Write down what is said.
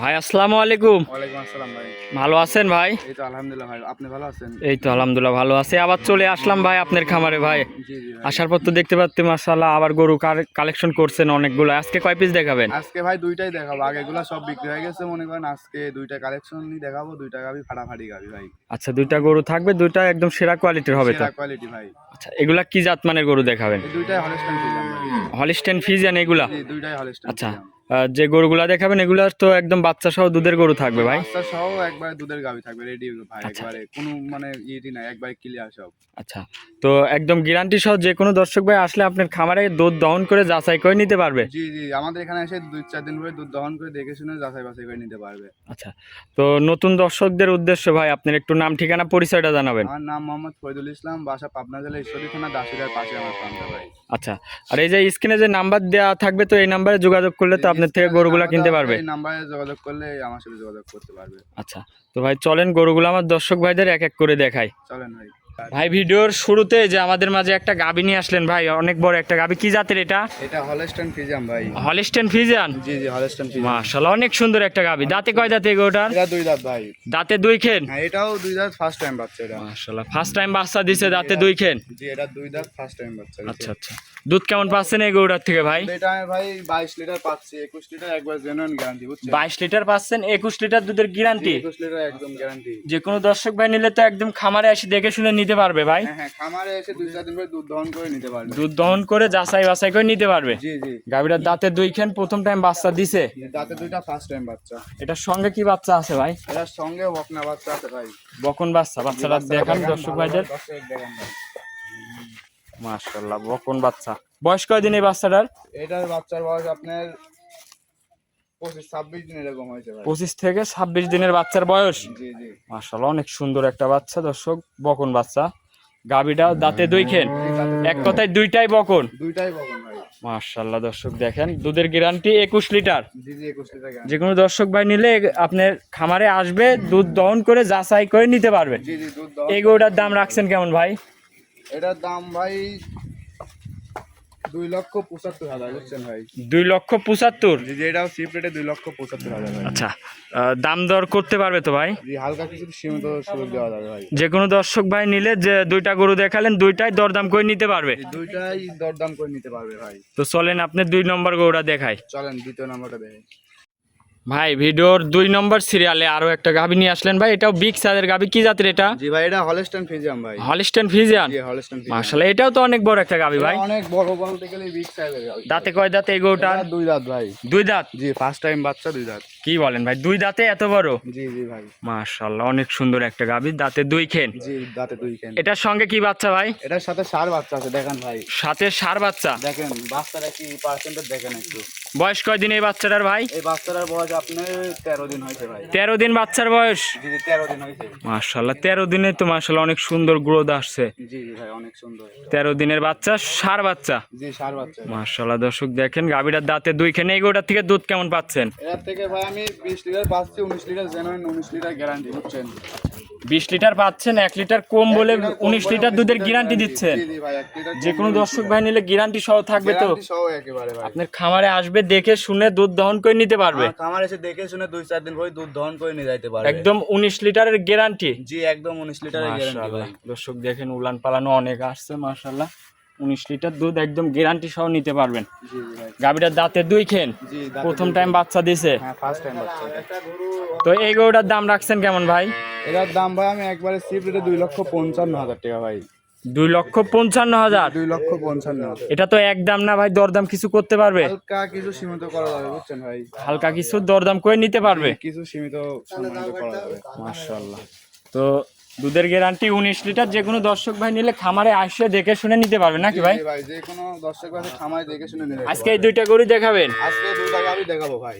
ভাই আসসালামু আলাইকুম। ওয়ালাইকুম আসসালাম ভাই। ভালো আছেন ভাই? এই তো আলহামদুলিল্লাহ ভাই, আপনি ভালো আছেন? এই তো আলহামদুলিল্লাহ ভালো আছি। আবার চলে আসলাম ভাই আপনার খামারে ভাই। জি জি ভাই। আসার পর তো দেখতে পাচ্ছি মাশাআল্লাহ আবার গরু কালেকশন করছেন অনেকগুলো। আজকে কয় পিস দেখাবেন? আজকে ভাই দুইটাই দেখাবো, আগেগুলা সব বিক্রি হয়ে গেছে, মনে করেন আজকে দুইটা কালেকশনই দেখাবো। দুইটা গাবি ফাটাফাটি গাবি ভাই, আচ্ছা, দুইটা গরু থাকবে, দুইটা একদম সেরা কোয়ালিটির হবে তো? সেরা কোয়ালিটি ভাই। আচ্ছা, এগুলা কি জাতমানের গরু দেখাবেন? এই দুইটাই হলস্টাইন ফ্রিজিয়ান ভাই। হলিস্টেন ফ্রিজিয়ান এগুলা? জি, দুইটাই হলস্টাইন আচ্ছা, ফ্রিজিয়ান। যে গরুগুলা দেখাবেন এগুলা তো একদম বাচ্চা সহ দুধের গরু থাকবে ভাই? বাচ্চা সহ একবারে দুধের গাবি থাকবে, রেডি ভাই। আচ্ছা একবারে কোনো মানে ইয়েটি নাই, একবারে ক্লিয়ার সব। আচ্ছা, তো একদম গ্যারান্টি সহ যে কোনো দর্শক ভাই আসলে আপনার খামারে দুধ দহন করে যাচাই করে নিতে পারবে? জি জি, আমাদের এখানে এসে 2-4 দিন পরে দুধ দহন করে দেখে শুনে যাচাই বাছাই করে নিতে পারবে। আচ্ছা, তো নতুন দর্শকদের উদ্দেশ্যে ভাই আপনার একটু নাম ঠিকানা পরিচয়টা জানাবেন। আমার নাম মোহাম্মদ ফয়দুল ইসলাম, বাসা পাবনা জেলা ঈশ্বরদী থানা দাসুরিয়ার পাশে আমার ফার্মটা ভাই। আচ্ছা, আর এই যে স্ক্রিনে যে নাম্বার দেওয়া থাকবে তো এই নাম্বারে যোগাযোগ করলে তো আপনার থেকে গরুগুলা কিনতে পারবে? এই নাম্বারে যোগাযোগ করলে আমার সাথে যোগাযোগ করতে পারবে। আচ্ছা, তো ভাই চলেন গরুগুলো আমার দর্শক ভাইদের এক এক করে দেখাই। চলেন ভাই। ভাই ভিডিওর শুরুতে যে আমাদের মাঝে একটা গাবি নিয়ে আসলেন ভাই, অনেক বড় একটা গাবি, কি জাতের এটা? এটা হলস্টাইন ফ্রিজিয়ান ভাই। Holstein Friesian? জি জি, হলস্টাইন ফ্রিজিয়ান। মাশাআল্লাহ অনেক সুন্দর একটা গাবি। দাঁতে কয় দাঁতে গরুটার? এটা দুই দাঁত ভাই। দাঁতে দুই খেন? হ্যাঁ, এটাও দুই দাঁত, ফার্স্ট টাইম বাচ্চা এটা। মাশাআল্লাহ ফার্স্ট টাইম বাচ্চা দিছে, দাঁতে দুই খেন? জি, এটা দুই দাঁত, ফার্স্ট টাইম বাচ্চা দিছে। আচ্ছা আচ্ছা, দুধ কেমন পাচ্ছেন এই গরুটার থেকে ভাই? এটা আমি ভাই 22 লিটার পাচ্ছি, 21 লিটার একবার জেনুইন গ্যারান্টি, বুঝছেন? 22 লিটার পাচ্ছেন, 21 লিটার দুধের গ্যারান্টি? 21 লিটার একদম গ্যারান্টি। যে কোনো দর্শক ভাই নিলে তো একদম খামারে এসে দেখে শুনে নিতে পারবে ভাই? হ্যাঁ হ্যাঁ, খামারে এসে 2-4 দিন পরে দুধ দহন করে নিতে পারবে। দুধ দহন করে যাচাই বাছাই করে নিতে পারবে? জি জি। গাভীটার দাঁতে দুই খান, প্রথম টাইম বাচ্চা দিছে? দাঁতে দুইটা, ফার্স্ট টাইম বাচ্চা। এটার সঙ্গে কি বাচ্চা আছে ভাই? এটার সঙ্গে বকনা বাচ্চা আছে ভাই। বকন বাচ্চা? বাচ্চাটা দেখান দর্শক ভাইদের। দেখান ভাই। মাশাআল্লাহ বকন বাচ্চা। বয়স কয়দিন এই বাচ্চাটার? এটার বাচ্চার বয়স আপনার 25-26 দিন এরকম হয়েছে ভাই। 25 থেকে 26 দিনের বাচ্চার বয়স? জি জি। মাশাআল্লাহ অনেক সুন্দর একটা বাচ্চা দর্শক, বকন বাচ্চা। গাভীটা দাঁতে দুই খেন, এক কথায় দুইটাই বকন? দুইটাই বকন ভাই। মাশাআল্লাহ দর্শক দেখেন, দুধের গ্যারান্টি 21 লিটার। জি জি, 21 লিটার গ্যারান্টি। যে কোনো দর্শক ভাই নিলে আপনার খামারে আসবে, দুধ দহন করে যাচাই করে নিতে পারবে। জি জি, দুধ দহন। এই গরুটার দাম রাখছেন কেমন ভাই? এটার দাম ভাই 2,75,000, বুঝছেন ভাই? 2,75,000? জি জি, এটাও সিপ রেটে 2,75,000 ভাই। আচ্ছা, দাম দর করতে পারবে তো ভাই? জি, হালকা কিছু সীমিত সুযোগ দেওয়া যাবে ভাই। যে কোনো দর্শক ভাই নিলে যে দুইটা গরু দেখালেন দুইটাই দরদাম করে নিতে পারবে? এই দুইটাই দরদাম করে নিতে পারবে ভাই। তো চলেন আপনি 2 নম্বর গরুটা দেখাই। চলেন দ্বিতীয় নাম্বারটা দেখেন। ভাই ভিডিওর 2 নম্বর সিরিয়ালে আরো একটা গাভী নিয়ে আসলেন ভাই, এটাও বিগ সাইজের গাভী, কি জাতের এটা? জি ভাই, এটা হলস্টাইন ফ্রিজিয়ান ভাই। Holstein Friesian? জি, হলস্টাইন ফ্রিজিয়ান। মাশাআল্লাহ এটাও তো অনেক বড় একটা গাভী ভাই। অনেক বড় বলতে গেলে বিগ সাইজের গাভী। দাঁতে কয় দাঁতে এই গরুটার? এটা দুই দাঁত ভাই। দুই দাঁত? জি, ফার্স্ট টাইম বাচ্চা, দুই দাঁত। কি বলেন ভাই, দুই দাঁতে এত বড়? জি জি ভাই। মাশাআল্লাহ অনেক সুন্দর একটা গাভী, দাঁতে দুই খেন। জি, দাঁতে দুই কেন। এটার সঙ্গে কি বাচ্চা ভাই? এটার সাথে ষাঁড় বাচ্চা আছে, দেখেন ভাই। সাথে ষাঁড় বাচ্চা? দেখেন বাচ্চাটা কি পার্সেন্টেজ দেখেন একটু। বয়স কয়দিন এই বাচ্চাটার ভাই? এই বাচ্চাটার বয়স আপনার 13 দিন হয়েছে ভাই। 13 দিন বাচ্চার বয়স? জি জি, 13 দিন হয়েছে। মাশাআল্লাহ 13 দিনে তো মাশাআল্লাহ অনেক সুন্দর গ্রোথ আসছে। জি জি ভাই, অনেক সুন্দর। 13 দিনের বাচ্চা, ষাঁড় বাচ্চা? জি, ষাঁড় বাচ্চা। মাশাআল্লাহ দর্শক দেখেন গাভীটার দাঁতে দুই খেন। এই গরুটার থেকে দুধ কেমন পাচ্ছেন? এর থেকে ভাই আমি 20 লিটার পাচ্ছি, 19 লিটার জেনুইন, 19 লিটার গ্যারান্টি, বুঝছেন? 20 লিটার পাচ্ছেন, 1 লিটার কম বলে 19 লিটার দুধের গ্যারান্টি দিচ্ছেন? জি জি ভাই, 1 লিটার। যে কোনো দর্শক ভাই নিলে গ্যারান্টি সহ থাকবে তো? গ্যারান্টি সহ একেবারে ভাই। আপনার খামারে আসবে, দেখে শুনে দুধ দহন করে নিতে পারবে? আমার এসে দেখে শুনে 2-4 দিন পরে দুধ দহন করে নিয়ে যাইতে পারবে। একদম 19 লিটারের গ্যারান্টি? জি, একদম 19 লিটারের গ্যারান্টি ভাই। দর্শক দেখেন উলান পালানো অনেক আসছে মাশাআল্লাহ, 19 লিটার দুধ একদম গ্যারান্টি সহ নিতে পারবেন। জি জি ভাই। গাভীটার দাঁতে দুই খেন, জি, দাঁতে প্রথম দুই টাইম খেন। বাচ্চা দিছে? হ্যাঁ, ফার্স্ট টাইম বাচ্চা। তো এই গরুটার দাম রাখছেন কেমন ভাই? এটার দাম ভাই আমি একবারে সিপ রেটে 2,55,000 টাকা ভাই। 2,55,000? 2,55,000। এটা তো একদম না ভাই, দরদাম কিছু করতে পারবে? হালকা কিছু সীমিত করা যাবে, বুঝছেন ভাই? হালকা কিছু দরদাম করে নিতে পারবে? কিছু সীমিত সম্মানিত করা যাবে। মাশাআল্লাহ। তো দুধের গ্যারান্টি 19 লিটার, যে কোনো দর্শক ভাই নিলে খামারে আসে দেখে শুনে নিতে পারবে নাকি ভাই? জি ভাই, যে কোনো দর্শক ভাই খামারে দেখে শুনে নিতে আজকে এই দুইটা গরু দেখাবেন? আজকে দুইটা গাভী দেখাবো ভাই।